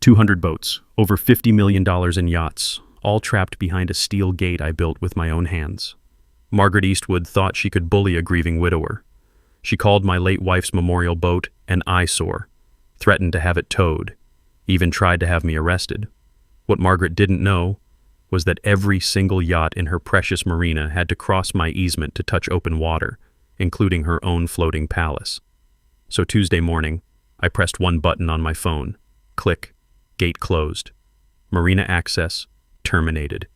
200 boats, over $50 million in yachts, all trapped behind a steel gate I built with my own hands. Margaret Eastwood thought she could bully a grieving widower. She called my late wife's memorial boat an eyesore, threatened to have it towed, even tried to have me arrested. What Margaret didn't know was that every single yacht in her precious Marina had to cross my easement to touch open water, including her own floating palace. So Tuesday morning, I pressed one button on my phone. Click. Gate closed. Marina access terminated.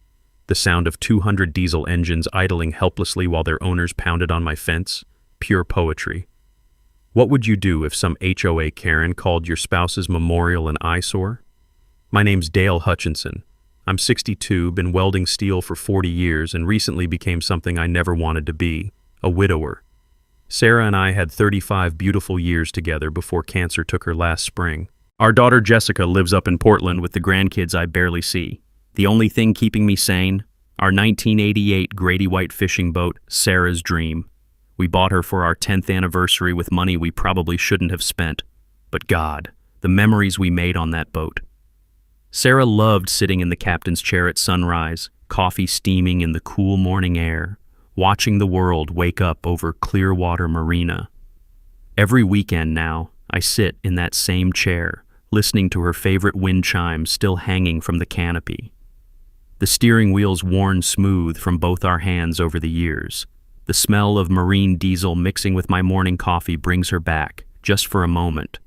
The sound of 200 diesel engines idling helplessly while their owners pounded on my fence. Pure poetry. What would you do if some HOA Karen called your spouse's memorial an eyesore? My name's Dale Hutchinson. I'm 62, been welding steel for 40 years, and recently became something I never wanted to be, a widower. Sarah and I had 35 beautiful years together before cancer took her last spring. Our daughter Jessica lives up in Portland with the grandkids I barely see. The only thing keeping me sane? Our 1988 Grady White fishing boat, Sarah's Dream. We bought her for our 10th anniversary with money we probably shouldn't have spent. But God, the memories we made on that boat. Sarah loved sitting in the captain's chair at sunrise, coffee steaming in the cool morning air, watching the world wake up over Clearwater Marina. Every weekend now, I sit in that same chair, listening to her favorite wind chimes still hanging from the canopy. The steering wheel's worn smooth from both our hands over the years. The smell of marine diesel mixing with my morning coffee brings her back, just for a moment.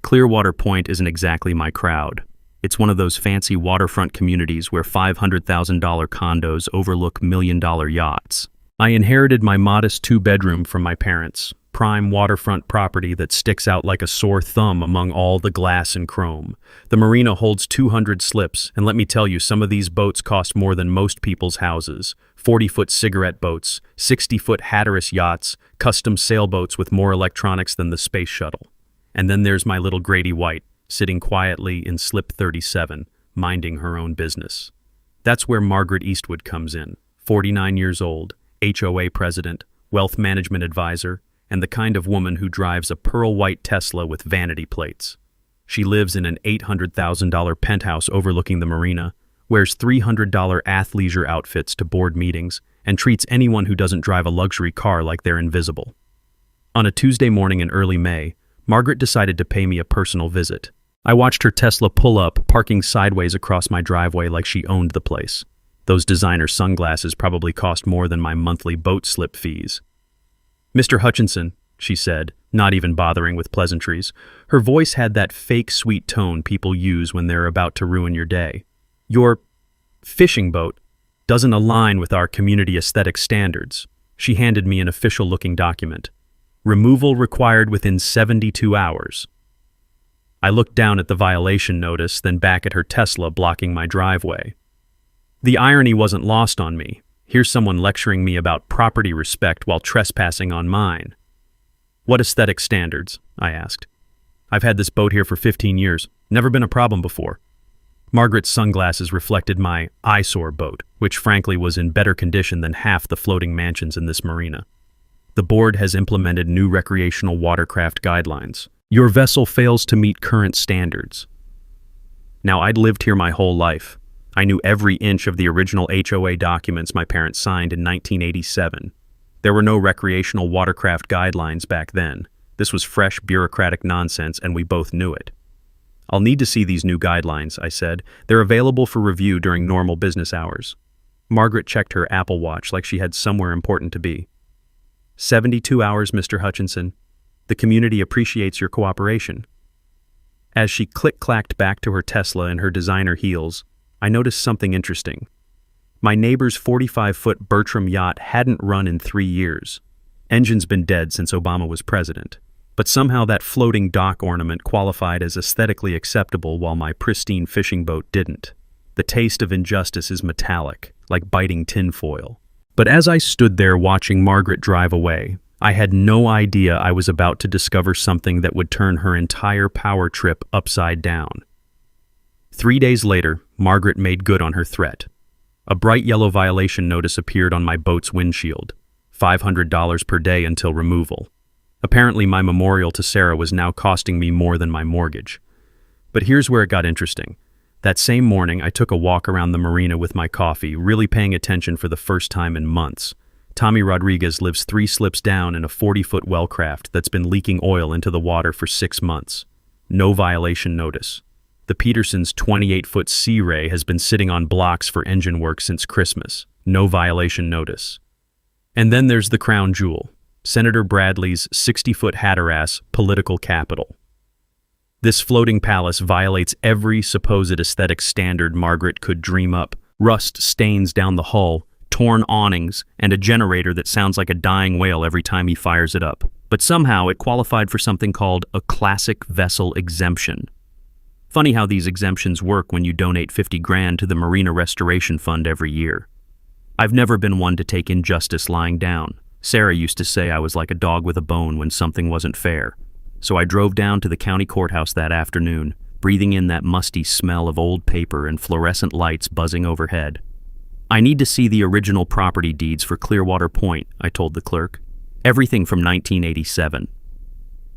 Clearwater Point isn't exactly my crowd. It's one of those fancy waterfront communities where $500,000 condos overlook million-dollar yachts. I inherited my modest two-bedroom from my parents, prime waterfront property that sticks out like a sore thumb among all the glass and chrome. The marina holds 200 slips, and let me tell you, some of these boats cost more than most people's houses. 40-foot cigarette boats, 60-foot Hatteras yachts, custom sailboats with more electronics than the space shuttle. And then there's my little Grady White, sitting quietly in slip 37, minding her own business. That's where Margaret Eastwood comes in, 49 years old, HOA president, wealth management advisor, and the kind of woman who drives a pearl white Tesla with vanity plates. She lives in an $800,000 penthouse overlooking the marina, wears $300 athleisure outfits to board meetings, and treats anyone who doesn't drive a luxury car like they're invisible. On a Tuesday morning in early May, Margaret decided to pay me a personal visit. I watched her Tesla pull up, parking sideways across my driveway like she owned the place. Those designer sunglasses probably cost more than my monthly boat slip fees. "Mr. Hutchinson," she said, not even bothering with pleasantries. Her voice had that fake sweet tone people use when they're about to ruin your day. "Your fishing boat doesn't align with our community aesthetic standards." She handed me an official-looking document. "Removal required within 72 hours. I looked down at the violation notice, then back at her Tesla blocking my driveway. The irony wasn't lost on me. Here's someone lecturing me about property respect while trespassing on mine. "What aesthetic standards?" I asked. "I've had this boat here for 15 years. Never been a problem before." Margaret's sunglasses reflected my eyesore boat, which frankly was in better condition than half the floating mansions in this marina. "The board has implemented new recreational watercraft guidelines. Your vessel fails to meet current standards." Now, I'd lived here my whole life. I knew every inch of the original HOA documents my parents signed in 1987. There were no recreational watercraft guidelines back then. This was fresh bureaucratic nonsense, and we both knew it. "I'll need to see these new guidelines," I said. "They're available for review during normal business hours." Margaret checked her Apple Watch like she had somewhere important to be. 72 hours, Mr. Hutchinson. The community appreciates your cooperation." As she click-clacked back to her Tesla in her designer heels, I noticed something interesting. My neighbor's 45-foot Bertram yacht hadn't run in 3 years. Engine's been dead since Obama was president. But somehow that floating dock ornament qualified as aesthetically acceptable while my pristine fishing boat didn't. The taste of injustice is metallic, like biting tinfoil. But as I stood there watching Margaret drive away, I had no idea I was about to discover something that would turn her entire power trip upside down. 3 days later, Margaret made good on her threat. A bright yellow violation notice appeared on my boat's windshield. $500 per day until removal. Apparently, my memorial to Sarah was now costing me more than my mortgage. But here's where it got interesting. That same morning, I took a walk around the marina with my coffee, really paying attention for the first time in months. Tommy Rodriguez lives 3 slips down in a 40-foot well craft that's been leaking oil into the water for 6 months. No violation notice. The Peterson's 28-foot Sea Ray has been sitting on blocks for engine work since Christmas. No violation notice. And then there's the crown jewel, Senator Bradley's 60-foot Hatteras political capital. This floating palace violates every supposed aesthetic standard Margaret could dream up. Rust stains down the hull, torn awnings, and a generator that sounds like a dying whale every time he fires it up. But somehow it qualified for something called a classic vessel exemption. Funny how these exemptions work when you donate 50 grand to the Marina Restoration Fund every year. I've never been one to take injustice lying down. Sarah used to say I was like a dog with a bone when something wasn't fair. So I drove down to the county courthouse that afternoon, breathing in that musty smell of old paper and fluorescent lights buzzing overhead. I need to see the original property deeds for Clearwater Point, I told the clerk. Everything from 1987.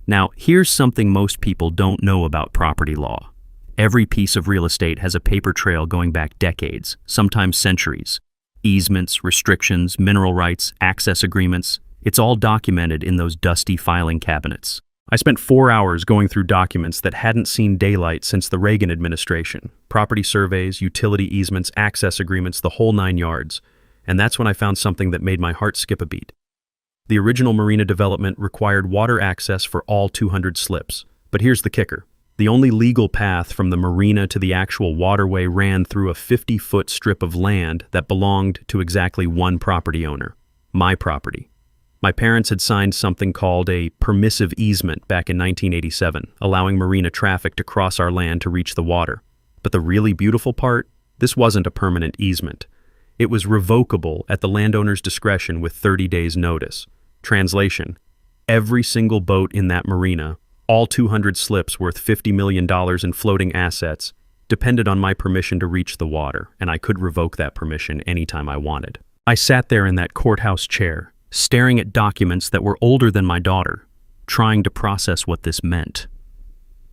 Now, here's something most people don't know about property law. Every piece of real estate has a paper trail going back decades, sometimes centuries. Easements, restrictions, mineral rights, access agreements, it's all documented in those dusty filing cabinets. I spent 4 hours going through documents that hadn't seen daylight since the Reagan administration. Property surveys, utility easements, access agreements, the whole 9 yards. And that's when I found something that made my heart skip a beat. The original marina development required water access for all 200 slips. But here's the kicker. The only legal path from the marina to the actual waterway ran through a 50-foot strip of land that belonged to exactly one property owner, my property. My parents had signed something called a permissive easement back in 1987, allowing marina traffic to cross our land to reach the water. But the really beautiful part? This wasn't a permanent easement. It was revocable at the landowner's discretion with 30 days' notice. Translation: every single boat in that marina, all 200 slips worth $50 million in floating assets, depended on my permission to reach the water, and I could revoke that permission anytime I wanted. I sat there in that courthouse chair, staring at documents that were older than my daughter, trying to process what this meant.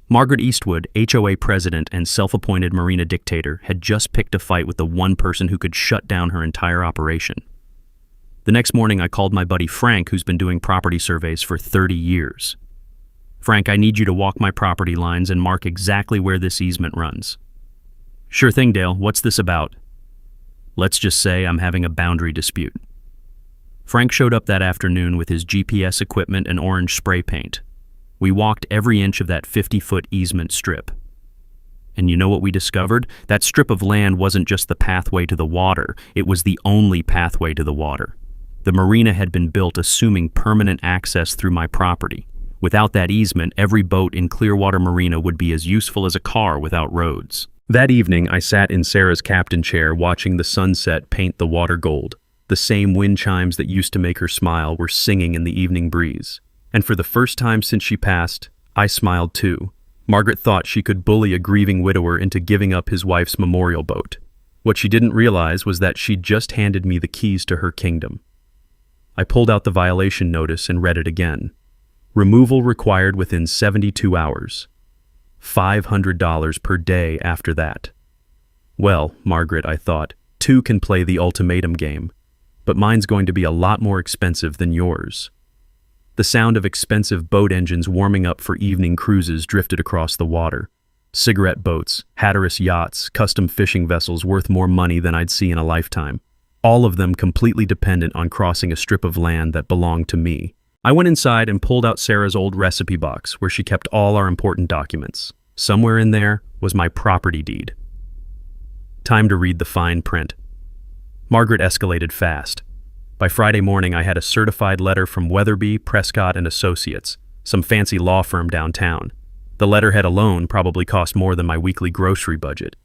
Margaret Eastwood, HOA president and self-appointed marina dictator, had just picked a fight with the one person who could shut down her entire operation. The next morning, I called my buddy Frank, who's been doing property surveys for 30 years. Frank, I need you to walk my property lines and mark exactly where this easement runs. Sure thing, Dale. What's this about? Let's just say I'm having a boundary dispute. Frank showed up that afternoon with his GPS equipment and orange spray paint. We walked every inch of that 50-foot easement strip. And you know what we discovered? That strip of land wasn't just the pathway to the water, it was the only pathway to the water. The marina had been built assuming permanent access through my property. Without that easement, every boat in Clearwater Marina would be as useful as a car without roads. That evening, I sat in Sarah's captain chair watching the sunset paint the water gold. The same wind chimes that used to make her smile were singing in the evening breeze. And for the first time since she passed, I smiled too. Margaret thought she could bully a grieving widower into giving up his wife's memorial boat. What she didn't realize was that she'd just handed me the keys to her kingdom. I pulled out the violation notice and read it again. Removal required within 72 hours. $500 per day after that. Well, Margaret, I thought, two can play the ultimatum game. But mine's going to be a lot more expensive than yours. The sound of expensive boat engines warming up for evening cruises drifted across the water. Cigarette boats, Hatteras yachts, custom fishing vessels worth more money than I'd see in a lifetime. All of them completely dependent on crossing a strip of land that belonged to me. I went inside and pulled out Sarah's old recipe box where she kept all our important documents. Somewhere in there was my property deed. Time to read the fine print. Margaret escalated fast. By Friday morning, I had a certified letter from Weatherby, Prescott and Associates, some fancy law firm downtown. The letterhead alone probably cost more than my weekly grocery budget.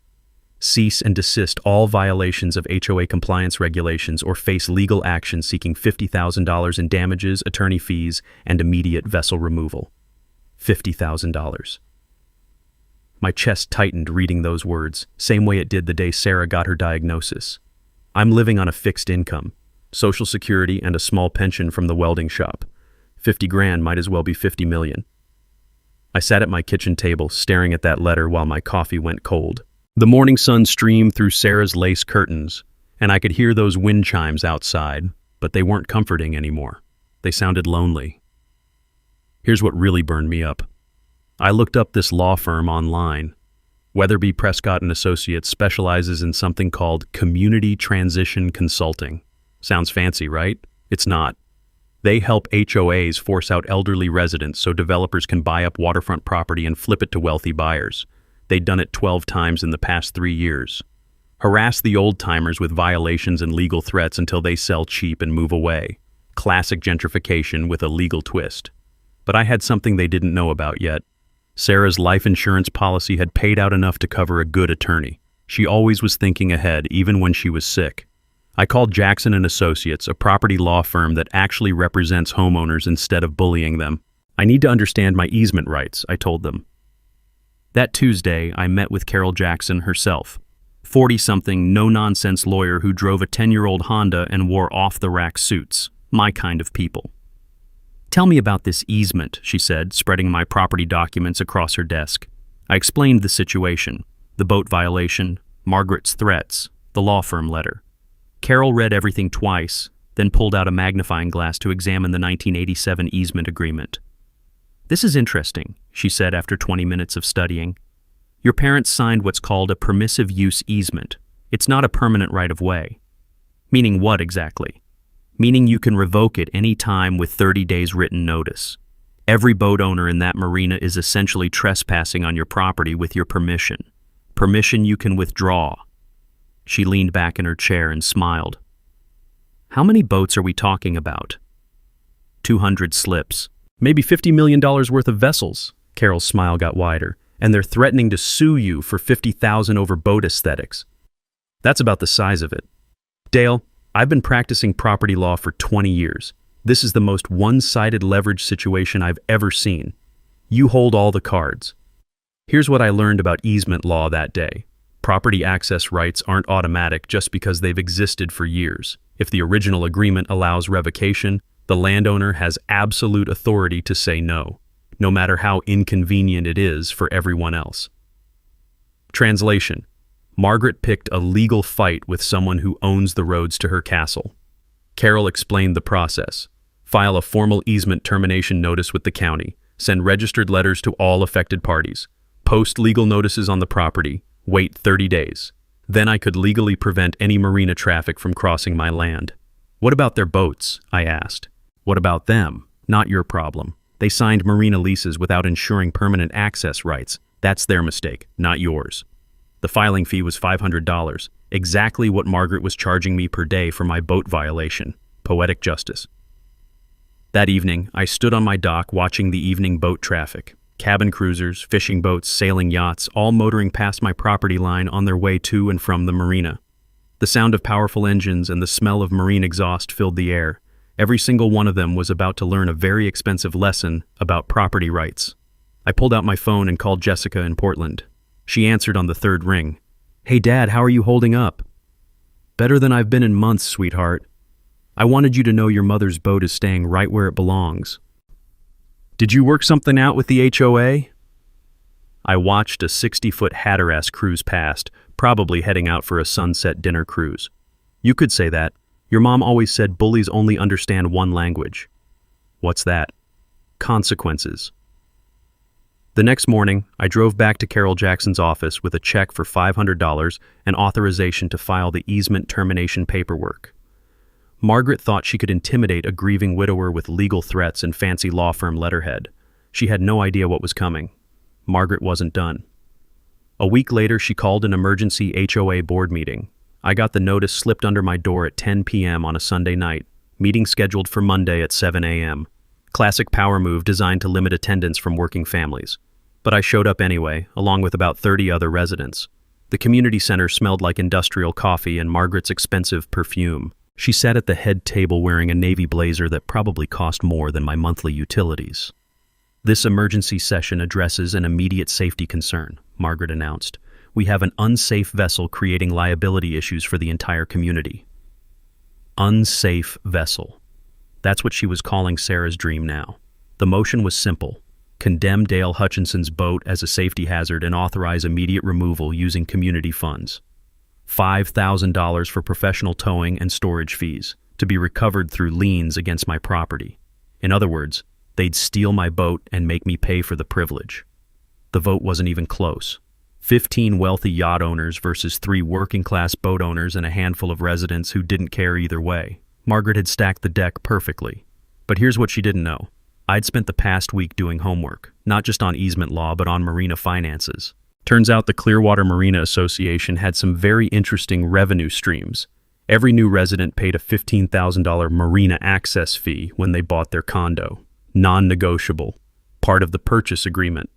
Cease and desist all violations of HOA compliance regulations or face legal action seeking $50,000 in damages, attorney fees, and immediate vessel removal. $50,000. My chest tightened reading those words, same way it did the day Sarah got her diagnosis. I'm living on a fixed income, Social Security and a small pension from the welding shop. 50 grand might as well be 50 million. I sat at my kitchen table, staring at that letter while my coffee went cold. The morning sun streamed through Sarah's lace curtains, and I could hear those wind chimes outside, but they weren't comforting anymore. They sounded lonely. Here's what really burned me up. I looked up this law firm online. Weatherby Prescott & Associates specializes in something called community transition consulting. Sounds fancy, right? It's not. They help HOAs force out elderly residents so developers can buy up waterfront property and flip it to wealthy buyers. They'd done it 12 times in the past 3 years. Harass the old-timers with violations and legal threats until they sell cheap and move away. Classic gentrification with a legal twist. But I had something they didn't know about yet. Sarah's life insurance policy had paid out enough to cover a good attorney. She always was thinking ahead, even when she was sick. I called Jackson & Associates, a property law firm that actually represents homeowners instead of bullying them. I need to understand my easement rights, I told them. That Tuesday, I met with Carol Jackson herself, 40-something, no-nonsense lawyer who drove a 10-year-old Honda and wore off-the-rack suits. My kind of people. "Tell me about this easement," she said, spreading my property documents across her desk. I explained the situation, the boat violation, Margaret's threats, the law firm letter. Carol read everything twice, then pulled out a magnifying glass to examine the 1987 easement agreement. "This is interesting," she said after 20 minutes of studying. "Your parents signed what's called a permissive use easement. It's not a permanent right-of-way." "Meaning what exactly?" "Meaning you can revoke it any time with 30 days written notice. Every boat owner in that marina is essentially trespassing on your property with your permission. Permission you can withdraw." She leaned back in her chair and smiled. "How many boats are we talking about?" 200 slips. "Maybe $50 million worth of vessels." Carol's smile got wider. "And they're threatening to sue you for $50,000 over boat aesthetics." That's about the size of it. "Dale, I've been practicing property law for 20 years. This is the most one-sided leverage situation I've ever seen. You hold all the cards." Here's what I learned about easement law that day. Property access rights aren't automatic just because they've existed for years. If the original agreement allows revocation, the landowner has absolute authority to say no, no matter how inconvenient it is for everyone else. Translation: Margaret picked a legal fight with someone who owns the roads to her castle. Carol explained the process. File a formal easement termination notice with the county. Send registered letters to all affected parties. Post legal notices on the property. Wait 30 days. Then I could legally prevent any marina traffic from crossing my land. "What about their boats?" I asked. "What about them? Not your problem. They signed marina leases without ensuring permanent access rights. That's their mistake, not yours." The filing fee was $500, exactly what Margaret was charging me per day for my boat violation. Poetic justice. That evening, I stood on my dock watching the evening boat traffic. Cabin cruisers, fishing boats, sailing yachts, all motoring past my property line on their way to and from the marina. The sound of powerful engines and the smell of marine exhaust filled the air. Every single one of them was about to learn a very expensive lesson about property rights. I pulled out my phone and called Jessica in Portland. She answered on the third ring. "Hey Dad, how are you holding up?" "Better than I've been in months, sweetheart. I wanted you to know your mother's boat is staying right where it belongs." "Did you work something out with the HOA?" I watched a 60-foot Hatteras cruise past, probably heading out for a sunset dinner cruise. "You could say that. Your mom always said bullies only understand one language." "What's that?" "Consequences." The next morning, I drove back to Carol Jackson's office with a check for $500 and authorization to file the easement termination paperwork. Margaret thought she could intimidate a grieving widower with legal threats and fancy law firm letterhead. She had no idea what was coming. Margaret wasn't done. A week later, she called an emergency HOA board meeting. I got the notice slipped under my door at 10 p.m. on a Sunday night, meeting scheduled for Monday at 7 a.m. Classic power move designed to limit attendance from working families. But I showed up anyway, along with about 30 other residents. The community center smelled like industrial coffee and Margaret's expensive perfume. She sat at the head table wearing a navy blazer that probably cost more than my monthly utilities. "This emergency session addresses an immediate safety concern," Margaret announced. "We have an unsafe vessel creating liability issues for the entire community." Unsafe vessel. That's what she was calling Sarah's dream now. The motion was simple. condemn Dale Hutchinson's boat as a safety hazard and authorize immediate removal using community funds. $5,000 for professional towing and storage fees, to be recovered through liens against my property. In other words, they'd steal my boat and make me pay for the privilege. The vote wasn't even close. 15 wealthy yacht owners versus 3 working-class boat owners and a handful of residents who didn't care either way. Margaret had stacked the deck perfectly. But here's what she didn't know. I'd spent the past week doing homework, not just on easement law, but on marina finances. Turns out the Clearwater Marina Association had some very interesting revenue streams. Every new resident paid a $15,000 marina access fee when they bought their condo. Non-negotiable. Part of the purchase agreement.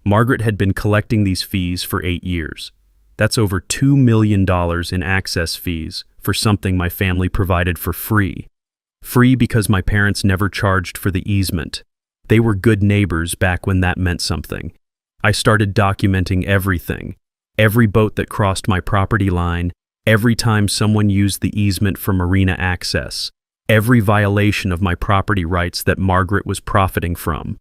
Margaret had been collecting these fees for 8 years. That's over $2 million in access fees for something my family provided for free. Free because my parents never charged for the easement. They were good neighbors back when that meant something. I started documenting everything. Every boat that crossed my property line, every time someone used the easement for marina access, every violation of my property rights that Margaret was profiting from.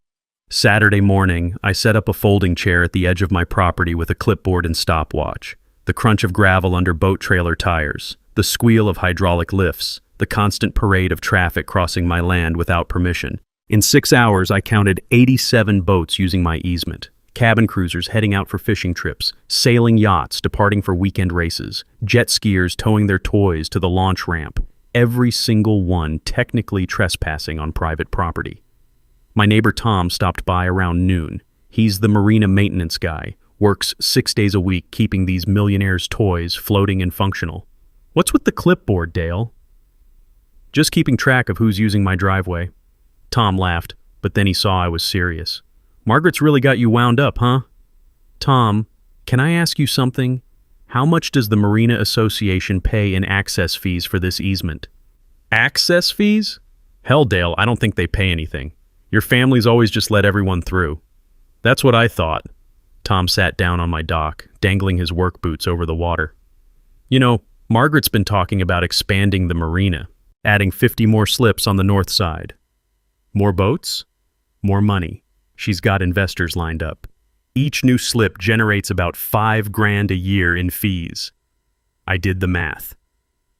Saturday morning, I set up a folding chair at the edge of my property with a clipboard and stopwatch. The crunch of gravel under boat trailer tires, the squeal of hydraulic lifts, the constant parade of traffic crossing my land without permission. In 6 hours, I counted 87 boats using my easement. Cabin cruisers heading out for fishing trips, sailing yachts departing for weekend races, jet skiers towing their toys to the launch ramp, every single one technically trespassing on private property. My neighbor Tom stopped by around noon. He's the marina maintenance guy, works 6 days a week keeping these millionaires' toys floating and functional. What's with the clipboard, Dale? Just keeping track of who's using my driveway. Tom laughed, but then he saw I was serious. Margaret's really got you wound up, huh? Tom, can I ask you something? How much does the Marina Association pay in access fees for this easement? Access fees? Hell, Dale, I don't think they pay anything. Your family's always just let everyone through. That's what I thought. Tom sat down on my dock, dangling his work boots over the water. You know, Margaret's been talking about expanding the marina, adding 50 more slips on the north side. More boats? More money. She's got investors lined up. Each new slip generates about $5,000 a year in fees. I did the math.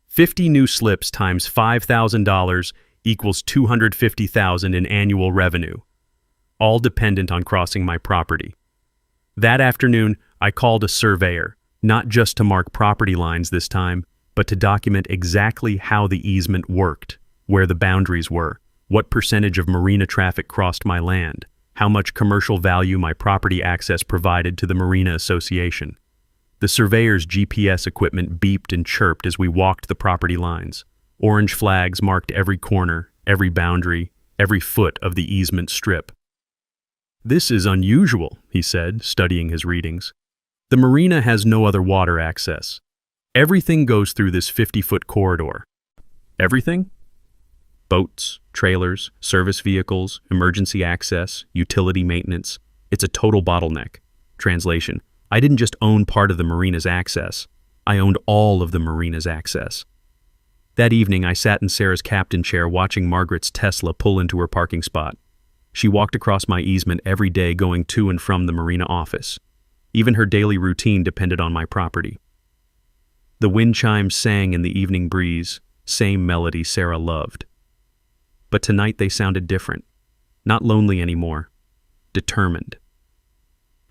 50 new slips times $5,000 equals $250,000 in annual revenue, all dependent on crossing my property. That afternoon, I called a surveyor, not just to mark property lines this time, but to document exactly how the easement worked, where the boundaries were, what percentage of marina traffic crossed my land, how much commercial value my property access provided to the Marina Association. The surveyor's GPS equipment beeped and chirped as we walked the property lines. Orange flags marked every corner, every boundary, every foot of the easement strip. This is unusual, he said, studying his readings. The marina has no other water access. Everything goes through this 50-foot corridor. Everything? Boats, trailers, service vehicles, emergency access, utility maintenance. It's a total bottleneck. Translation: I didn't just own part of the marina's access. I owned all of the marina's access. That evening, I sat in Sarah's captain chair watching Margaret's Tesla pull into her parking spot. She walked across my easement every day going to and from the marina office. Even her daily routine depended on my property. The wind chimes sang in the evening breeze, same melody Sarah loved. But tonight they sounded different. Not lonely anymore. Determined.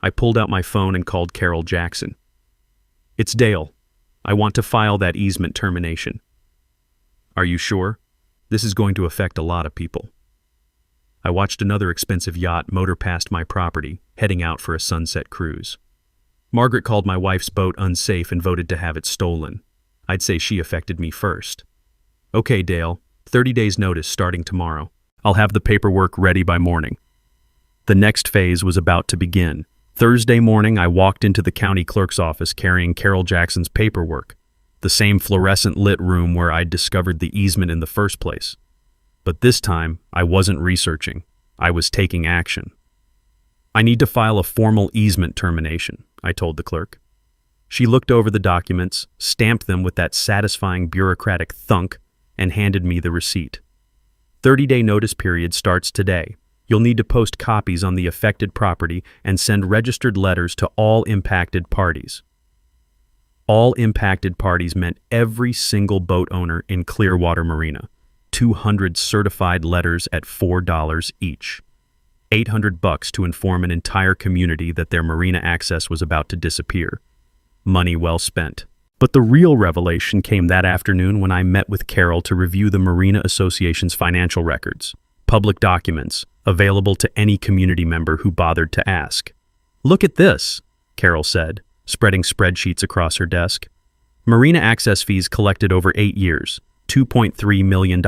I pulled out my phone and called Carol Jackson. It's Dale. I want to file that easement termination. Are you sure? This is going to affect a lot of people. I watched another expensive yacht motor past my property, heading out for a sunset cruise. Margaret called my wife's boat unsafe and voted to have it stolen. I'd say she affected me first. Okay, Dale, 30 days notice starting tomorrow. I'll have the paperwork ready by morning. The next phase was about to begin. Thursday morning, I walked into the county clerk's office carrying Carol Jackson's paperwork, the same fluorescent lit room where I'd discovered the easement in the first place. But this time, I wasn't researching. I was taking action. I need to file a formal easement termination, I told the clerk. She looked over the documents, stamped them with that satisfying bureaucratic thunk, and handed me the receipt. 30-day notice period starts today. You'll need to post copies on the affected property and send registered letters to all impacted parties. All impacted parties meant every single boat owner in Clearwater Marina. 200 certified letters at $4 each. $800 to inform an entire community that their marina access was about to disappear. Money well spent. But the real revelation came that afternoon when I met with Carol to review the Marina Association's financial records, public documents, available to any community member who bothered to ask. "Look at this," Carol said, spreading spreadsheets across her desk. Marina access fees collected over 8 years, $2.3 million.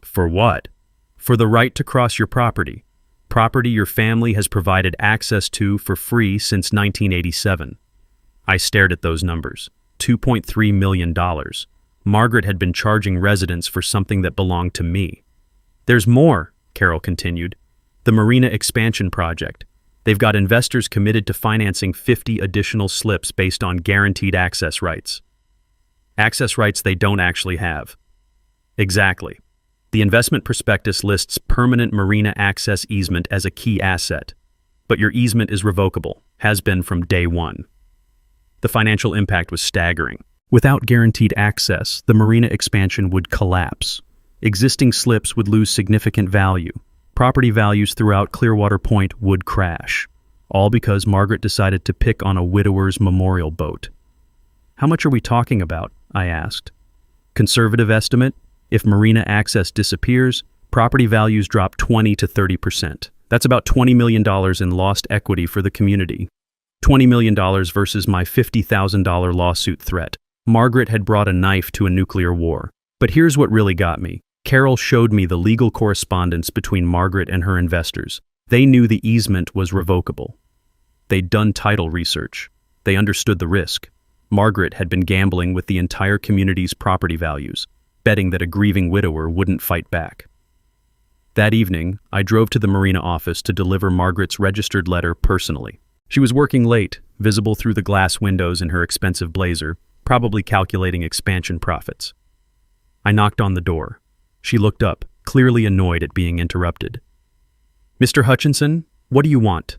For what? For the right to cross your property. Property your family has provided access to for free since 1987. I stared at those numbers. $2.3 million. Margaret had been charging residents for something that belonged to me. "There's more," Carol continued. "The Marina Expansion Project. They've got investors committed to financing 50 additional slips based on guaranteed access rights. Access rights they don't actually have." Exactly. The investment prospectus lists permanent marina access easement as a key asset. But your easement is revocable, has been from day one. The financial impact was staggering. Without guaranteed access, the marina expansion would collapse. Existing slips would lose significant value. Property values throughout Clearwater Point would crash. All because Margaret decided to pick on a widower's memorial boat. "How much are we talking about?" I asked. "Conservative estimate? If marina access disappears, property values drop 20 to 30%. That's about $20 million in lost equity for the community. $20 million versus my $50,000 lawsuit threat. Margaret had brought a knife to a nuclear war. But here's what really got me. Carol showed me the legal correspondence between Margaret and her investors. They knew the easement was revocable. They'd done title research. They understood the risk. Margaret had been gambling with the entire community's property values, betting that a grieving widower wouldn't fight back. That evening, I drove to the Marina office to deliver Margaret's registered letter personally. She was working late, visible through the glass windows in her expensive blazer, probably calculating expansion profits. I knocked on the door. She looked up, clearly annoyed at being interrupted. "Mr. Hutchinson, what do you want?"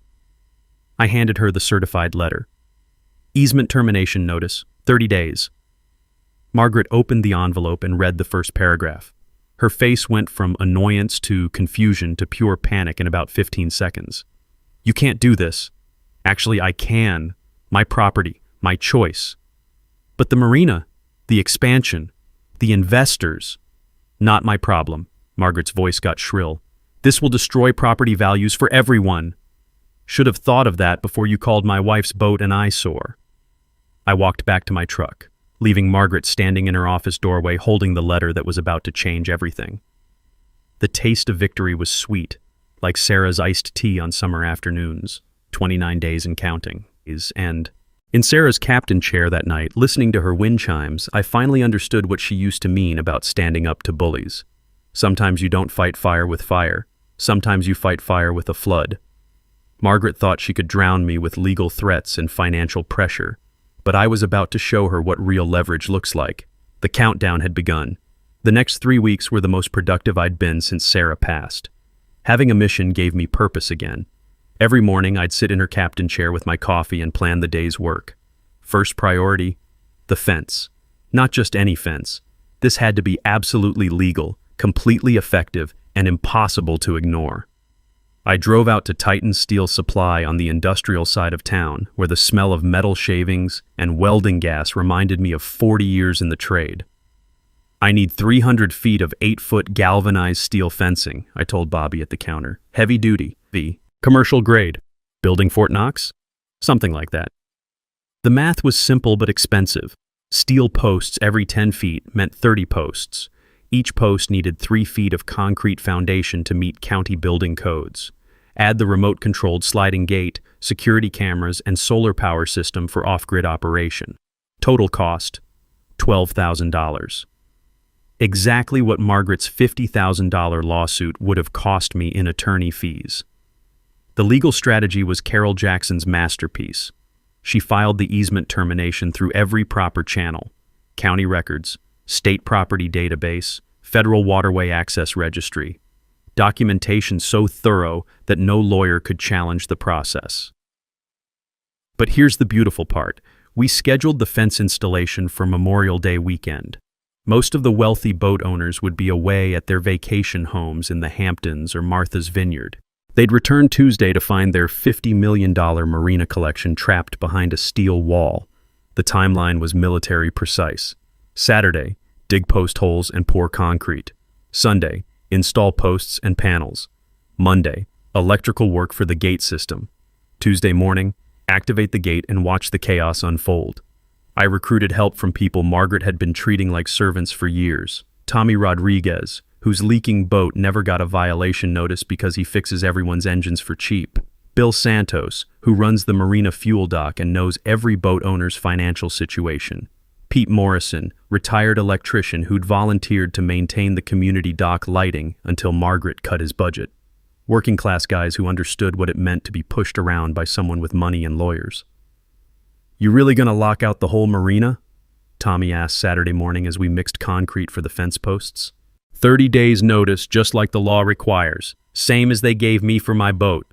I handed her the certified letter. "Easement termination notice, 30 days. Margaret opened the envelope and read the first paragraph. Her face went from annoyance to confusion to pure panic in about 15 seconds. "You can't do this." "Actually, I can. My property, my choice." "But the marina, the expansion, the investors." "Not my problem." Margaret's voice got shrill. "This will destroy property values for everyone. Should have thought of that before you called my wife's boat an eyesore." I walked back to my truck, leaving Margaret standing in her office doorway holding the letter that was about to change everything. The taste of victory was sweet, like Sarah's iced tea on summer afternoons, 29 days and counting. And in Sarah's captain chair that night, listening to her wind chimes, I finally understood what she used to mean about standing up to bullies. Sometimes you don't fight fire with fire. Sometimes you fight fire with a flood. Margaret thought she could drown me with legal threats and financial pressure, but I was about to show her what real leverage looks like. The countdown had begun. The next 3 weeks were the most productive I'd been since Sarah passed. Having a mission gave me purpose again. Every morning I'd sit in her captain chair with my coffee and plan the day's work. First priority, the fence. Not just any fence. This had to be absolutely legal, completely effective, and impossible to ignore. I drove out to Titan Steel Supply on the industrial side of town, where the smell of metal shavings and welding gas reminded me of 40 years in the trade. "I need 300 feet of 8-foot galvanized steel fencing," I told Bobby at the counter. "Heavy duty, commercial grade. Building Fort Knox? Something like that." The math was simple but expensive. Steel posts every 10 feet meant 30 posts. Each post needed 3 feet of concrete foundation to meet county building codes. Add the remote-controlled sliding gate, security cameras, and solar power system for off-grid operation. Total cost, $12,000. Exactly what Margaret's $50,000 lawsuit would have cost me in attorney fees. The legal strategy was Carol Jackson's masterpiece. She filed the easement termination through every proper channel: county records, state property database, federal waterway access registry. documentation so thorough that no lawyer could challenge the process. But here's the beautiful part. We scheduled the fence installation for Memorial Day weekend. Most of the wealthy boat owners would be away at their vacation homes in the Hamptons or Martha's Vineyard. They'd return Tuesday to find their $50 million Marina collection trapped behind a steel wall. The timeline was military precise. Saturday, dig post holes and pour concrete. Sunday, install posts and panels. Monday, electrical work for the gate system. Tuesday morning, activate the gate and watch the chaos unfold. I recruited help from people Margaret had been treating like servants for years. Tommy Rodriguez, whose leaking boat never got a violation notice because he fixes everyone's engines for cheap. Bill Santos, who runs the Marina fuel dock and knows every boat owner's financial situation. Pete Morrison, retired electrician who'd volunteered to maintain the community dock lighting until Margaret cut his budget. Working-class guys who understood what it meant to be pushed around by someone with money and lawyers. "You really gonna lock out the whole marina?" Tommy asked Saturday morning as we mixed concrete for the fence posts. 30 days notice, just like the law requires. Same as they gave me for my boat.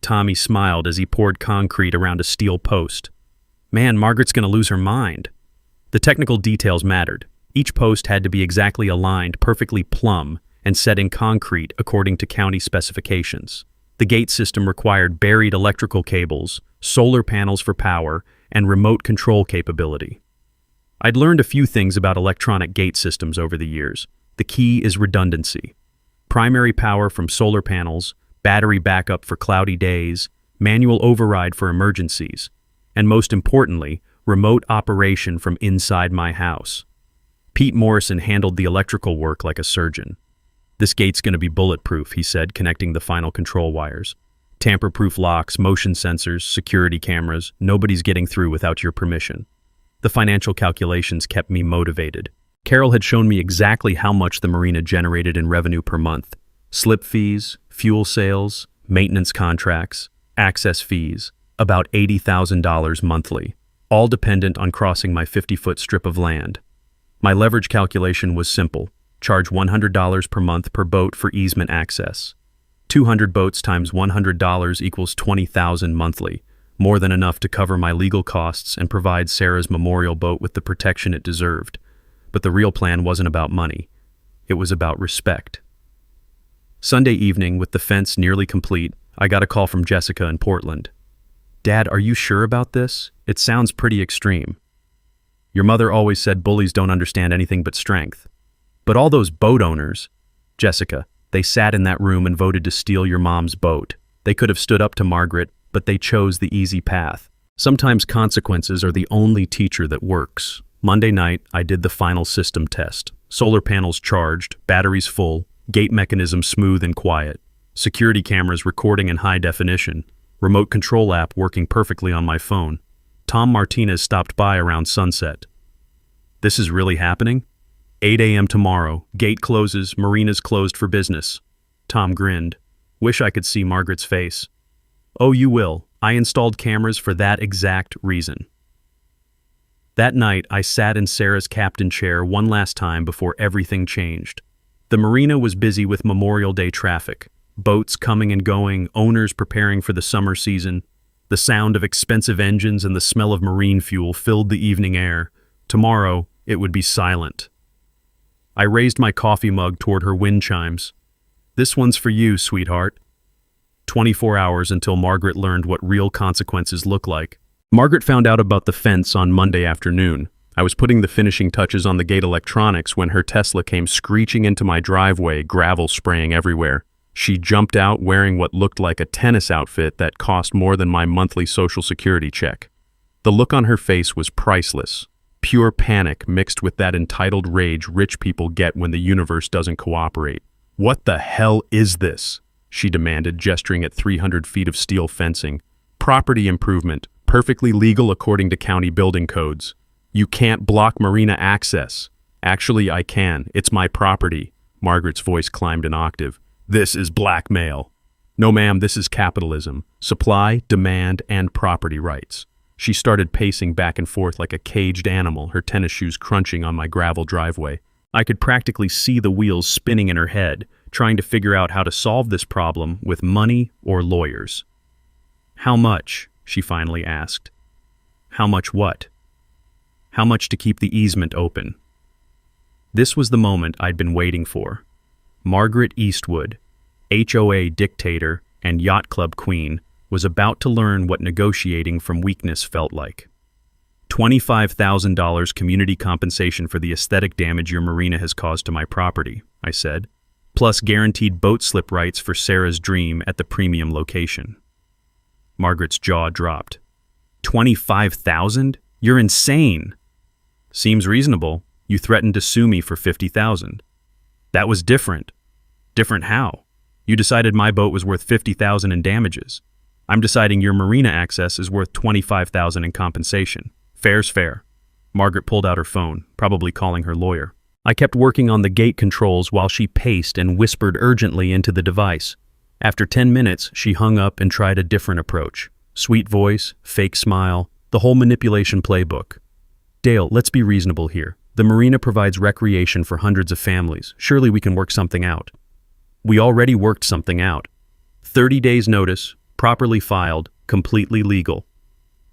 Tommy smiled as he poured concrete around a steel post. Man, Margaret's gonna lose her mind. The technical details mattered. Each post had to be exactly aligned, perfectly plumb, and set in concrete according to county specifications. The gate system required buried electrical cables, solar panels for power, and remote control capability. I'd learned a few things about electronic gate systems over the years. The key is redundancy. Primary power from solar panels, battery backup for cloudy days, manual override for emergencies, and most importantly, remote operation from inside my house. Pete Morrison handled the electrical work like a surgeon. "This gate's going to be bulletproof," he said, connecting the final control wires. "Tamper-proof locks, motion sensors, security cameras. Nobody's getting through without your permission." The financial calculations kept me motivated. Carol had shown me exactly how much the marina generated in revenue per month. Slip fees, fuel sales, maintenance contracts, access fees, about $80,000 monthly, all dependent on crossing my 50-foot strip of land. My leverage calculation was simple. Charge $100 per month per boat for easement access. 200 boats times $100 equals $20,000 monthly, more than enough to cover my legal costs and provide Sarah's memorial boat with the protection it deserved. But the real plan wasn't about money. It was about respect. Sunday evening, with the fence nearly complete, I got a call from Jessica in Portland. "Dad, are you sure about this? It sounds pretty extreme. Your mother always said bullies don't understand anything but strength. But all those boat owners..." "Jessica, they sat in that room and voted to steal your mom's boat. They could have stood up to Margaret, but they chose the easy path. Sometimes consequences are the only teacher that works." Monday night, I did the final system test. Solar panels charged, batteries full, gate mechanism smooth and quiet, security cameras recording in high definition, remote control app working perfectly on my phone. Tom Martinez stopped by around sunset. "This is really happening?" 8 a.m. tomorrow. Gate closes, marina's closed for business." Tom grinned. "Wish I could see Margaret's face." "Oh, you will. I installed cameras for that exact reason." That night, I sat in Sarah's captain chair one last time before everything changed. The marina was busy with Memorial Day traffic. Boats coming and going, owners preparing for the summer season. The sound of expensive engines and the smell of marine fuel filled the evening air. Tomorrow, it would be silent. I raised my coffee mug toward her wind chimes. "This one's for you, sweetheart." 24 hours until Margaret learned what real consequences look like. Margaret found out about the fence on Monday afternoon. I was putting the finishing touches on the gate electronics when her Tesla came screeching into my driveway, gravel spraying everywhere. She jumped out wearing what looked like a tennis outfit that cost more than my monthly Social Security check. The look on her face was priceless. Pure panic mixed with that entitled rage rich people get when the universe doesn't cooperate. "What the hell is this?" she demanded, gesturing at 300 feet of steel fencing. "Property improvement, perfectly legal according to county building codes. You can't block marina access." "Actually, I can. It's my property." Margaret's voice climbed an octave. "This is blackmail." "No, ma'am, this is capitalism. Supply, demand, and property rights." She started pacing back and forth like a caged animal, her tennis shoes crunching on my gravel driveway. I could practically see the wheels spinning in her head, trying to figure out how to solve this problem with money or lawyers. "How much?" she finally asked. "How much what?" "How much to keep the easement open?" This was the moment I'd been waiting for. Margaret Eastwood, HOA dictator and yacht club queen, was about to learn what negotiating from weakness felt like. $25,000 community compensation for the aesthetic damage your marina has caused to my property, I said, plus guaranteed boat slip rights for Sarah's dream at the premium location. Margaret's jaw dropped. $25,000? You're insane. Seems reasonable. You threatened to sue me for $50,000. That was different. Different how? You decided my boat was worth $50,000 in damages. I'm deciding your marina access is worth $25,000 in compensation. Fair's fair. Margaret pulled out her phone, probably calling her lawyer. I kept working on the gate controls while she paced and whispered urgently into the device. After 10 minutes, she hung up and tried a different approach. Sweet voice, fake smile, the whole manipulation playbook. "Dale, let's be reasonable here. The marina provides recreation for hundreds of families. Surely we can work something out." We already worked something out. 30 days notice, properly filed, completely legal.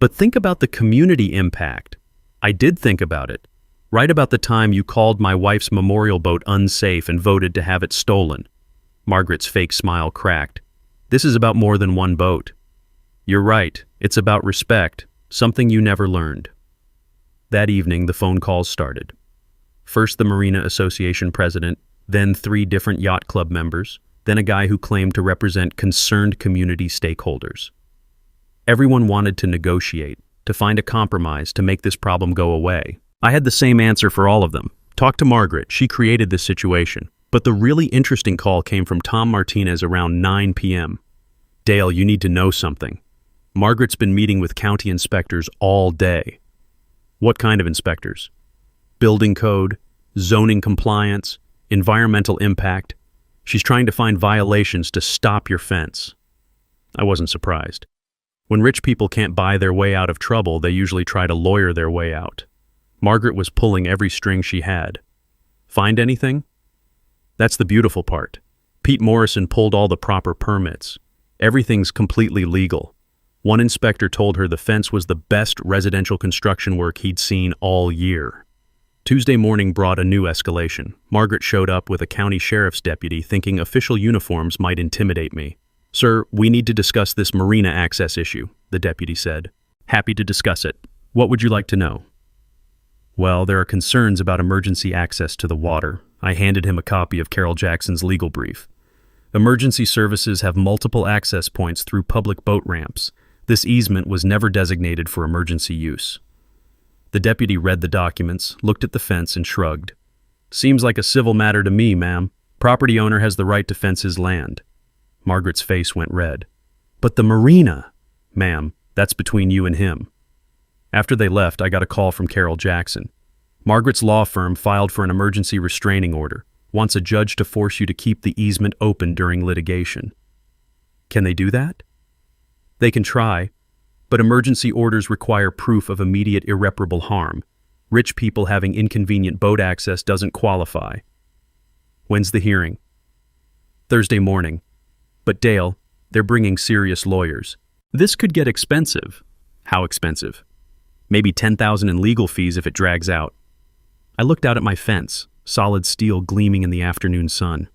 But think about the community impact. I did think about it. Right about the time you called my wife's memorial boat unsafe and voted to have it stolen. Margaret's fake smile cracked. This is about more than one boat. You're right. It's about respect, something you never learned. That evening, the phone calls started. First the Marina Association president, then 3 different yacht club members, then a guy who claimed to represent concerned community stakeholders. Everyone wanted to negotiate, to find a compromise to make this problem go away. I had the same answer for all of them. Talk to Margaret, she created this situation. But the really interesting call came from Tom Martinez around 9 p.m. "Dale, you need to know something. Margaret's been meeting with county inspectors all day." "What kind of inspectors?" "Building code, zoning compliance, environmental impact. She's trying to find violations to stop your fence." I wasn't surprised. When rich people can't buy their way out of trouble, they usually try to lawyer their way out. Margaret was pulling every string she had. Find anything? That's the beautiful part. Pete Morrison pulled all the proper permits. Everything's completely legal. One inspector told her the fence was the best residential construction work he'd seen all year. Tuesday morning brought a new escalation. Margaret showed up with a county sheriff's deputy thinking official uniforms might intimidate me. "Sir, we need to discuss this marina access issue," the deputy said. "Happy to discuss it. What would you like to know?" "Well, there are concerns about emergency access to the water." I handed him a copy of Carol Jackson's legal brief. "Emergency services have multiple access points through public boat ramps. This easement was never designated for emergency use." The deputy read the documents, looked at the fence, and shrugged. "Seems like a civil matter to me, ma'am. Property owner has the right to fence his land." Margaret's face went red. "But the marina!" "Ma'am, that's between you and him." After they left, I got a call from Carol Jackson. "Margaret's law firm filed for an emergency restraining order, wants a judge to force you to keep the easement open during litigation." Can they do that? They can try, but emergency orders require proof of immediate irreparable harm. Rich people having inconvenient boat access doesn't qualify. When's the hearing? Thursday morning. But Dale, they're bringing serious lawyers. This could get expensive. How expensive? Maybe $10,000 in legal fees if it drags out. I looked out at my fence, solid steel gleaming in the afternoon sun.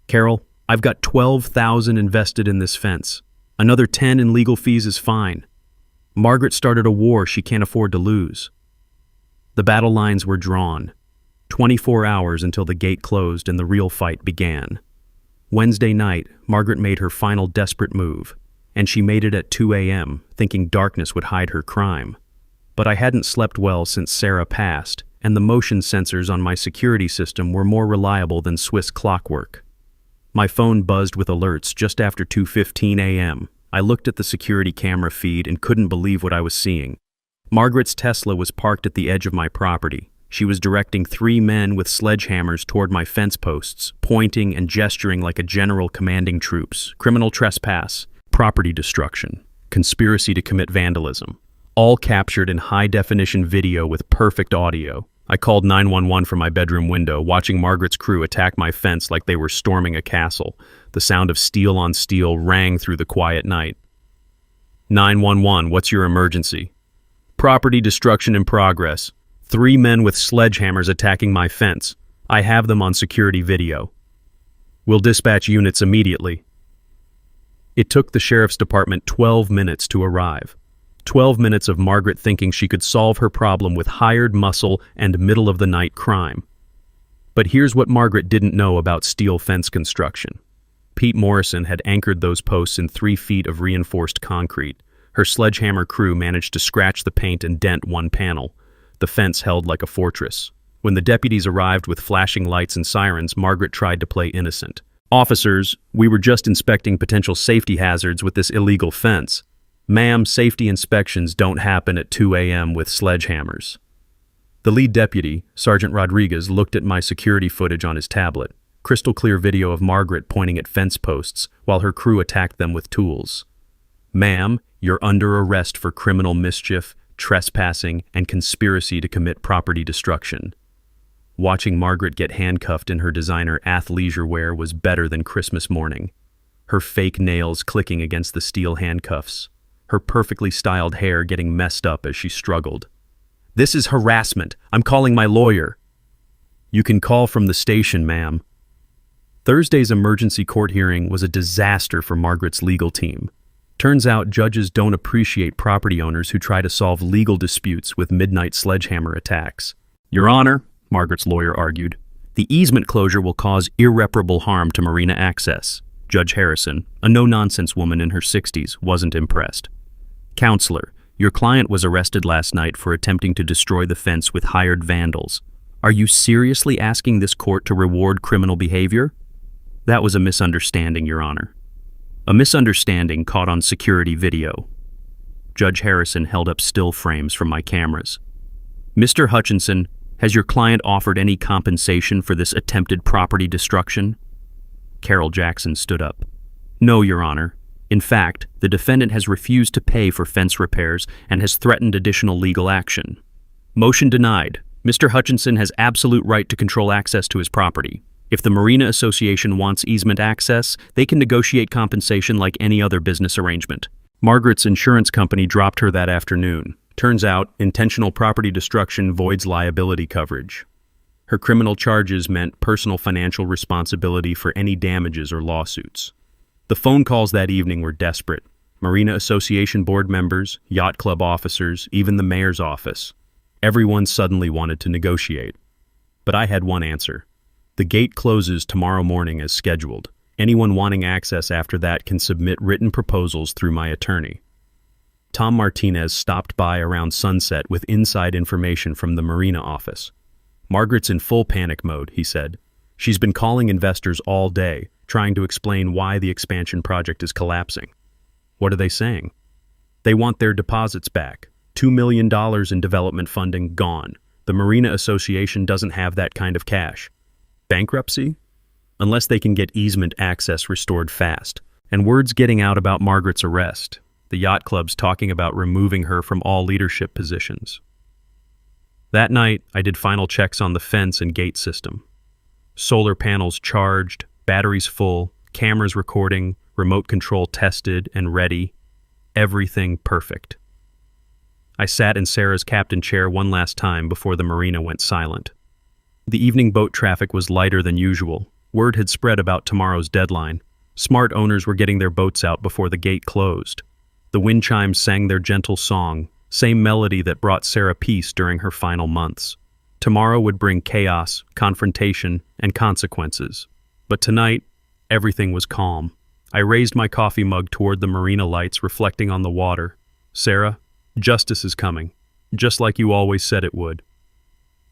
"Carol, I've got $12,000 invested in this fence. Another 10 in legal fees is fine. Margaret started a war she can't afford to lose." The battle lines were drawn. 24 hours until the gate closed and the real fight began. Wednesday night, Margaret made her final desperate move, and she made it at 2 a.m., thinking darkness would hide her crime. But I hadn't slept well since Sarah passed, and the motion sensors on my security system were more reliable than Swiss clockwork. My phone buzzed with alerts just after 2:15 a.m. I looked at the security camera feed and couldn't believe what I was seeing. Margaret's Tesla was parked at the edge of my property. She was directing 3 men with sledgehammers toward my fence posts, pointing and gesturing like a general commanding troops. Criminal trespass, property destruction, conspiracy to commit vandalism. All captured in high-definition video with perfect audio. I called 911 from my bedroom window, watching Margaret's crew attack my fence like they were storming a castle. The sound of steel on steel rang through the quiet night. 911, what's your emergency? Property destruction in progress. 3 men with sledgehammers attacking my fence. I have them on security video. We'll dispatch units immediately. It took the sheriff's department 12 minutes to arrive. 12 minutes of Margaret thinking she could solve her problem with hired muscle and middle-of-the-night crime. But here's what Margaret didn't know about steel fence construction. Pete Morrison had anchored those posts in 3 feet of reinforced concrete. Her sledgehammer crew managed to scratch the paint and dent one panel. The fence held like a fortress. When the deputies arrived with flashing lights and sirens, Margaret tried to play innocent. Officers, we were just inspecting potential safety hazards with this illegal fence. Ma'am, safety inspections don't happen at 2 a.m. with sledgehammers. The lead deputy, Sergeant Rodriguez, looked at my security footage on his tablet. Crystal clear video of Margaret pointing at fence posts while her crew attacked them with tools. Ma'am, you're under arrest for criminal mischief, trespassing, and conspiracy to commit property destruction. Watching Margaret get handcuffed in her designer athleisure wear was better than Christmas morning. Her fake nails clicking against the steel handcuffs. Her perfectly styled hair getting messed up as she struggled. This is harassment. I'm calling my lawyer. You can call from the station, ma'am. Thursday's emergency court hearing was a disaster for Margaret's legal team. Turns out judges don't appreciate property owners who try to solve legal disputes with midnight sledgehammer attacks. Your Honor, Margaret's lawyer argued, the easement closure will cause irreparable harm to Marina access. Judge Harrison, a no-nonsense woman in her 60s, wasn't impressed. Counselor, your client was arrested last night for attempting to destroy the fence with hired vandals. Are you seriously asking this court to reward criminal behavior? That was a misunderstanding, Your Honor. A misunderstanding caught on security video. Judge Harrison held up still frames from my cameras. Mr. Hutchinson, has your client offered any compensation for this attempted property destruction? Carol Jackson stood up. No, Your Honor. In fact, the defendant has refused to pay for fence repairs and has threatened additional legal action. Motion denied. Mr. Hutchinson has absolute right to control access to his property. If the Marina Association wants easement access, they can negotiate compensation like any other business arrangement. Margaret's insurance company dropped her that afternoon. Turns out, intentional property destruction voids liability coverage. Her criminal charges meant personal financial responsibility for any damages or lawsuits. The phone calls that evening were desperate. Marina Association board members, yacht club officers, even the mayor's office. Everyone suddenly wanted to negotiate. But I had one answer. The gate closes tomorrow morning as scheduled. Anyone wanting access after that can submit written proposals through my attorney. Tom Martinez stopped by around sunset with inside information from the Marina office. Margaret's in full panic mode, he said. She's been calling investors all day, trying to explain why the expansion project is collapsing. What are they saying? They want their deposits back. $2 million in development funding gone. The Marina Association doesn't have that kind of cash. Bankruptcy? Unless they can get easement access restored fast. And word's getting out about Margaret's arrest. The yacht club's talking about removing her from all leadership positions. That night, I did final checks on the fence and gate system. Solar panels charged, batteries full, cameras recording, remote control tested and ready. Everything perfect. I sat in Sarah's captain chair one last time before the Marina went silent. The evening boat traffic was lighter than usual. Word had spread about tomorrow's deadline. Smart owners were getting their boats out before the gate closed. The wind chimes sang their gentle song, same melody that brought Sarah peace during her final months. Tomorrow would bring chaos, confrontation, and consequences. But tonight, everything was calm. I raised my coffee mug toward the Marina lights reflecting on the water. Sarah, justice is coming, just like you always said it would.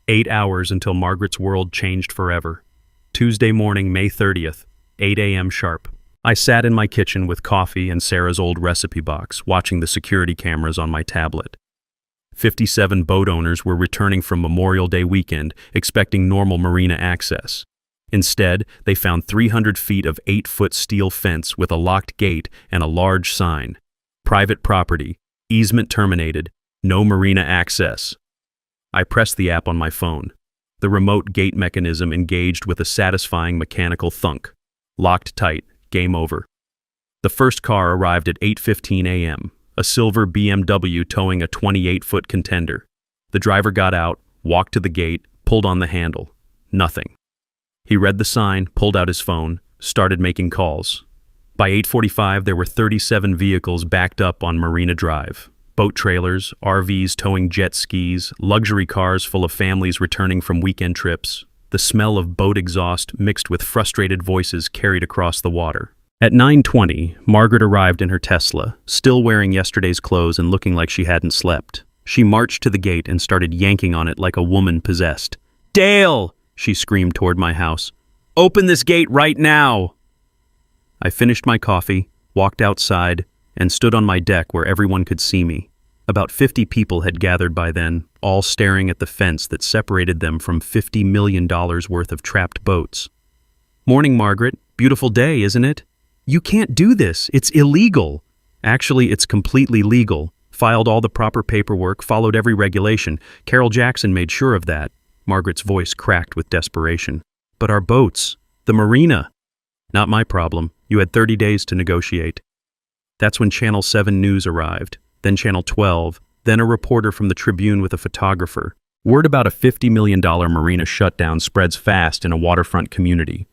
8 hours until Margaret's world changed forever. Tuesday morning, May 30th, 8 a.m. sharp. I sat in my kitchen with coffee and Sarah's old recipe box, watching the security cameras on my tablet. 57 boat owners were returning from Memorial Day weekend, expecting normal Marina access. Instead, they found 300 feet of 8-foot steel fence with a locked gate and a large sign. Private property, easement terminated, no Marina access. I pressed the app on my phone. The remote gate mechanism engaged with a satisfying mechanical thunk. Locked tight. Game over. The first car arrived at 8:15 a.m., a silver BMW towing a 28-foot contender. The driver got out, walked to the gate, pulled on the handle. Nothing. He read the sign, pulled out his phone, started making calls. By 8:45, there were 37 vehicles backed up on Marina Drive. Boat trailers, RVs towing jet skis, luxury cars full of families returning from weekend trips. The smell of boat exhaust mixed with frustrated voices carried across the water. At 9:20, Margaret arrived in her Tesla, still wearing yesterday's clothes and looking like she hadn't slept. She marched to the gate and started yanking on it like a woman possessed. "Dale!" she screamed toward my house. "Open this gate right now!" I finished my coffee, walked outside, and stood on my deck where everyone could see me. About 50 people had gathered by then, all staring at the fence that separated them from $50 million worth of trapped boats. "Morning, Margaret. Beautiful day, isn't it?" "You can't do this. It's illegal." "Actually, it's completely legal. Filed all the proper paperwork, followed every regulation. Carol Jackson made sure of that." Margaret's voice cracked with desperation. "But our boats, the Marina." "Not my problem. You had 30 days to negotiate." That's when Channel 7 News arrived, then Channel 12, then a reporter from the Tribune with a photographer. Word about a $50 million Marina shutdown spreads fast in a waterfront community.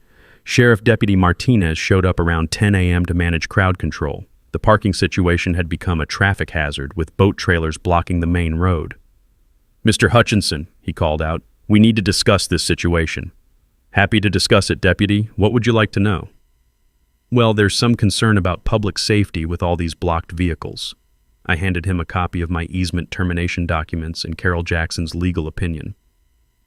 Sheriff Deputy Martinez showed up around 10 a.m. to manage crowd control. The parking situation had become a traffic hazard, with boat trailers blocking the main road. "Mr. Hutchinson," he called out, "we need to discuss this situation." "Happy to discuss it, Deputy. What would you like to know?" "Well, there's some concern about public safety with all these blocked vehicles." I handed him a copy of my easement termination documents and Carol Jackson's legal opinion.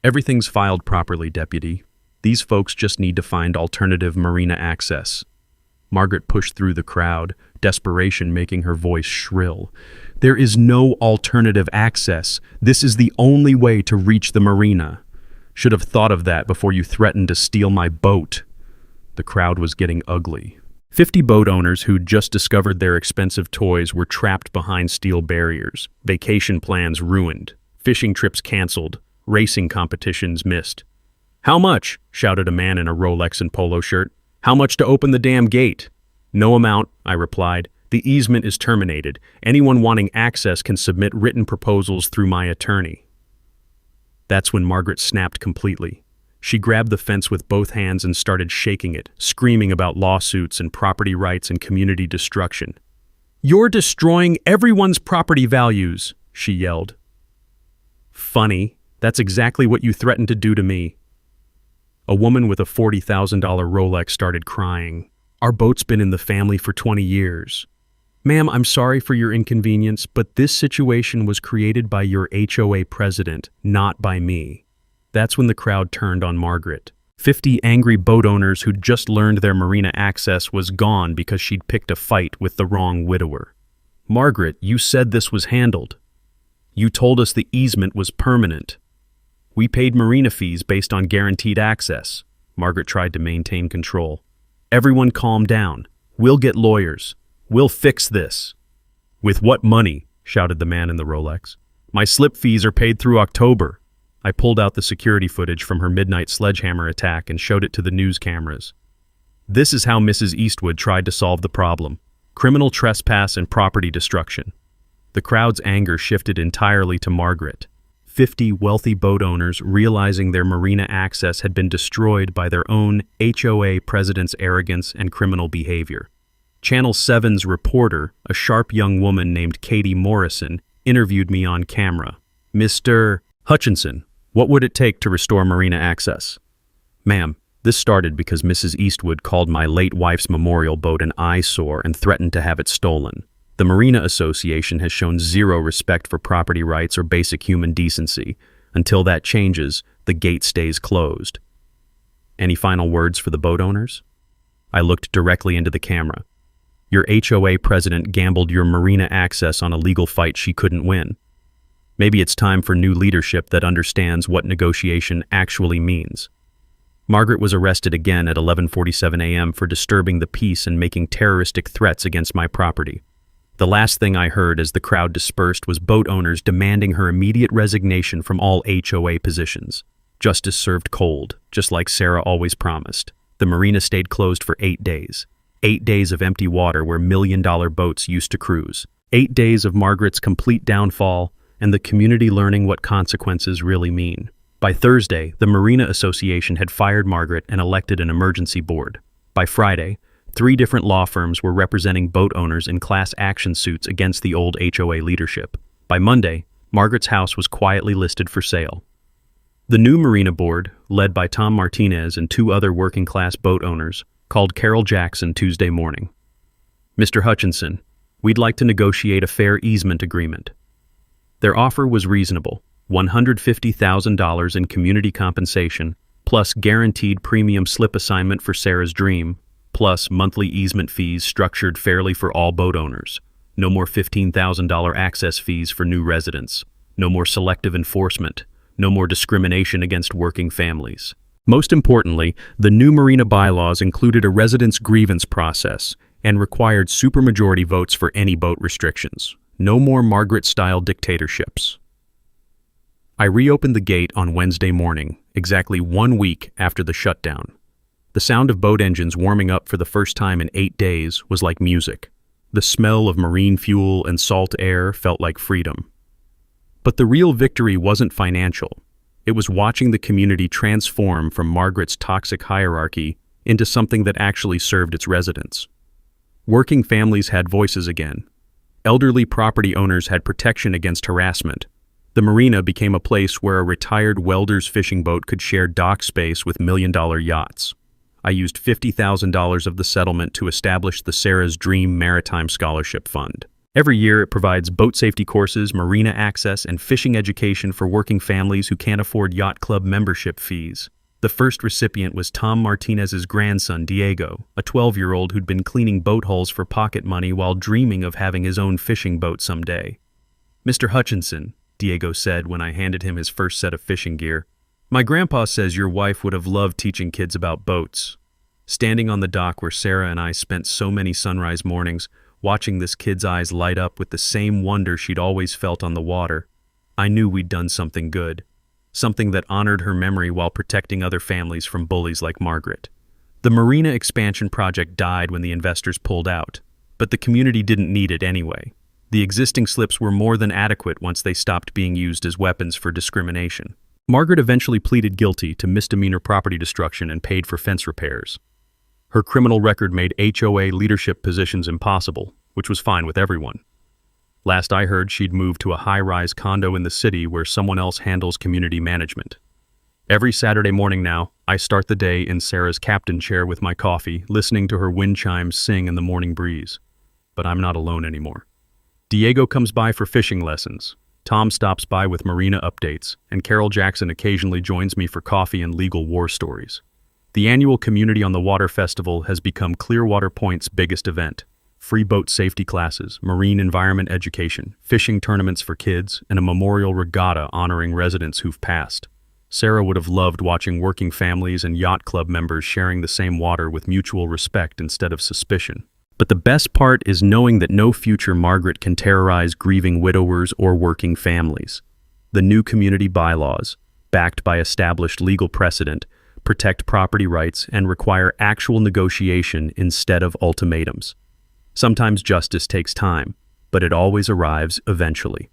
"Everything's filed properly, Deputy. These folks just need to find alternative marina access." Margaret pushed through the crowd, desperation making her voice shrill. "There is no alternative access. This is the only way to reach the marina. Should have thought of that before you threatened to steal my boat." The crowd was getting ugly. 50 boat owners who'd just discovered their expensive toys were trapped behind steel barriers, vacation plans ruined, fishing trips canceled, racing competitions missed. "How much?" shouted a man in a Rolex and polo shirt. "How much to open the damn gate?" "No amount," I replied. "The easement is terminated. Anyone wanting access can submit written proposals through my attorney." That's when Margaret snapped completely. She grabbed the fence with both hands and started shaking it, screaming about lawsuits and property rights and community destruction. "You're destroying everyone's property values," she yelled. "Funny. That's exactly what you threatened to do to me." A woman with a $40,000 Rolex started crying. "Our boat's been in the family for 20 years. Ma'am, I'm sorry for your inconvenience, but this situation was created by your HOA president, not by me." That's when the crowd turned on Margaret. 50 angry boat owners who'd just learned their marina access was gone because she'd picked a fight with the wrong widower. "Margaret, you said this was handled. You told us the easement was permanent. We paid marina fees based on guaranteed access." Margaret tried to maintain control. "Everyone calm down. We'll get lawyers. We'll fix this." "With what money?" shouted the man in the Rolex. "My slip fees are paid through October." I pulled out the security footage from her midnight sledgehammer attack and showed it to the news cameras. This is how Mrs. Eastwood tried to solve the problem: criminal trespass and property destruction. The crowd's anger shifted entirely to Margaret. 50 wealthy boat owners, realizing their marina access had been destroyed by their own HOA president's arrogance and criminal behavior. Channel 7's reporter, a sharp young woman named Katie Morrison, interviewed me on camera. "Mr. Hutchinson, what would it take to restore marina access?" "Ma'am, this started because Mrs. Eastwood called my late wife's memorial boat an eyesore and threatened to have it stolen. The Marina Association has shown zero respect for property rights or basic human decency. Until that changes, the gate stays closed." "Any final words for the boat owners?" I looked directly into the camera. "Your HOA president gambled your marina access on a legal fight she couldn't win. Maybe it's time for new leadership that understands what negotiation actually means." Margaret was arrested again at 11:47 a.m. for disturbing the peace and making terroristic threats against my property. The last thing I heard as the crowd dispersed was boat owners demanding her immediate resignation from all HOA positions. Justice served cold, just like Sarah always promised. The marina stayed closed for 8 days. 8 days of empty water where million-dollar boats used to cruise. 8 days of Margaret's complete downfall and the community learning what consequences really mean. By Thursday, the Marina Association had fired Margaret and elected an emergency board. By Friday, 3 different law firms were representing boat owners in class action suits against the old HOA leadership. By Monday, Margaret's house was quietly listed for sale. The new Marina board, led by Tom Martinez and 2 other working-class boat owners, called Carol Jackson Tuesday morning. "Mr. Hutchinson, we'd like to negotiate a fair easement agreement." Their offer was reasonable, $150,000 in community compensation, plus guaranteed premium slip assignment for Sarah's dream, plus monthly easement fees structured fairly for all boat owners. No more $15,000 access fees for new residents. No more selective enforcement. No more discrimination against working families. Most importantly, the new marina bylaws included a residents' grievance process and required supermajority votes for any boat restrictions. No more Margaret-style dictatorships. I reopened the gate on Wednesday morning, exactly 1 week after the shutdown. The sound of boat engines warming up for the first time in 8 days was like music. The smell of marine fuel and salt air felt like freedom. But the real victory wasn't financial. It was watching the community transform from Margaret's toxic hierarchy into something that actually served its residents. Working families had voices again. Elderly property owners had protection against harassment. The marina became a place where a retired welder's fishing boat could share dock space with million-dollar yachts. I used $50,000 of the settlement to establish the Sarah's Dream Maritime Scholarship Fund. Every year, it provides boat safety courses, marina access, and fishing education for working families who can't afford yacht club membership fees. The first recipient was Tom Martinez's grandson, Diego, a 12-year-old who'd been cleaning boat hulls for pocket money while dreaming of having his own fishing boat someday. "Mr. Hutchinson," Diego said when I handed him his first set of fishing gear, "my grandpa says your wife would have loved teaching kids about boats." Standing on the dock where Sarah and I spent so many sunrise mornings, watching this kid's eyes light up with the same wonder she'd always felt on the water, I knew we'd done something good. Something that honored her memory while protecting other families from bullies like Margaret. The marina expansion project died when the investors pulled out, but the community didn't need it anyway. The existing slips were more than adequate once they stopped being used as weapons for discrimination. Margaret eventually pleaded guilty to misdemeanor property destruction and paid for fence repairs. Her criminal record made HOA leadership positions impossible, which was fine with everyone. Last I heard, she'd moved to a high-rise condo in the city where someone else handles community management. Every Saturday morning now, I start the day in Sarah's captain chair with my coffee, listening to her wind chimes sing in the morning breeze. But I'm not alone anymore. Diego comes by for fishing lessons. Tom stops by with marina updates, and Carol Jackson occasionally joins me for coffee and legal war stories. The annual Community on the Water Festival has become Clearwater Point's biggest event. Free boat safety classes, marine environment education, fishing tournaments for kids, and a memorial regatta honoring residents who've passed. Sarah would have loved watching working families and yacht club members sharing the same water with mutual respect instead of suspicion. But the best part is knowing that no future Margaret can terrorize grieving widowers or working families. The new community bylaws, backed by established legal precedent, protect property rights and require actual negotiation instead of ultimatums. Sometimes justice takes time, but it always arrives eventually.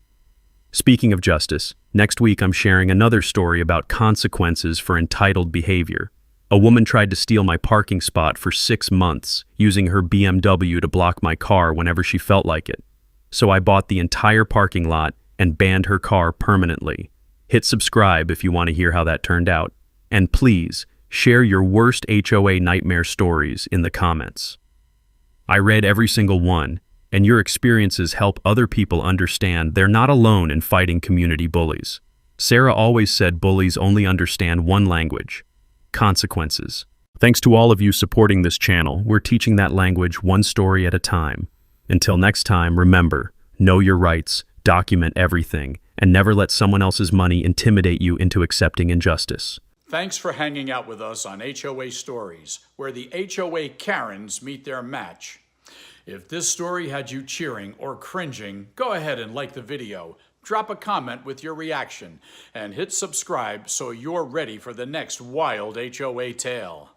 Speaking of justice, next week I'm sharing another story about consequences for entitled behavior. A woman tried to steal my parking spot for 6 months, using her BMW to block my car whenever she felt like it. So I bought the entire parking lot and banned her car permanently. Hit subscribe if you want to hear how that turned out. And please, share your worst HOA nightmare stories in the comments. I read every single one, and your experiences help other people understand they're not alone in fighting community bullies. Sarah always said bullies only understand one language: consequences. Thanks to all of you supporting this channel, we're teaching that language one story at a time. Until next time, remember, know your rights, document everything, and never let someone else's money intimidate you into accepting injustice. Thanks for hanging out with us on HOA Stories, where the HOA Karens meet their match. If this story had you cheering or cringing, go ahead and like the video, drop a comment with your reaction, and hit subscribe so you're ready for the next wild HOA tale.